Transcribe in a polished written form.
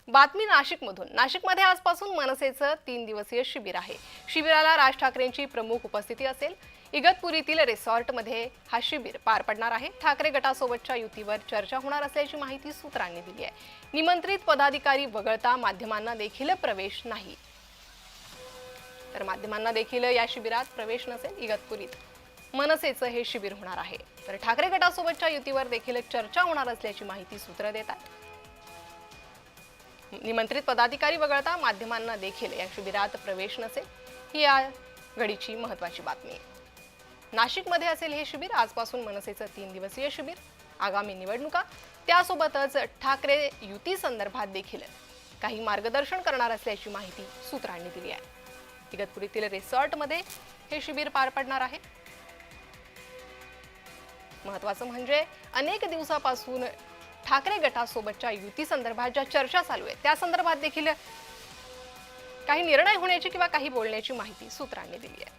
बातमी नाशिकमधून। नाशिकमध्ये आजपासून मनसेचं 3 दिवसीय शिबिर आहे। शिबिराला राज ठाकरेंची प्रमुख उपस्थिती असेल। इगतपुरीतील रिसॉर्टमध्ये हा शिबिर पार पडणार आहे। ठाकरे गटासोबतच्या युतीवर चर्चा होणार असल्याची माहिती सूत्रांनी दिली आहे। निमंत्रित पदाधिकारी वगळता माध्यमांना देखील प्रवेश नाही। तर माध्यमांना देखील या शिबिरात प्रवेश नसेल। इगतपुरीत मनसेचं हे शिबिर होणार आहे। तर ठाकरे गटासोबतच्या युतीवर देखील चर्चा होणार असल्याची माहिती सूत्र देतात। निमंत्रित पदाधिकारी वगळता माध्यमांना देखील या शिबिरात प्रवेश नसेल, ही या घडीची महत्त्वाची बातमी आहे। नाशिकमध्ये असेल हे शिबिर। आजपासून मनसेचं 3 दिवसीय शिबिर। आगामी निवडणुका त्यासोबतच ठाकरे युती संदर्भात देखील काही मार्गदर्शन करणार असल्याची माहिती सूत्रांनी दिली आहे। इगतपुरीतील रिसॉर्टमध्ये हे शिबिर पार पडणार आहे। महत्त्वाचं म्हणजे अनेक दिवसापासून ठाकरे गटासोबतच्या युती संदर्भात ज्या चर्चा चालू आहे त्या संदर्भात देखील काही निर्णय होण्याची किंवा काही बोलण्याची माहिती सूत्रांनी दिली आहे।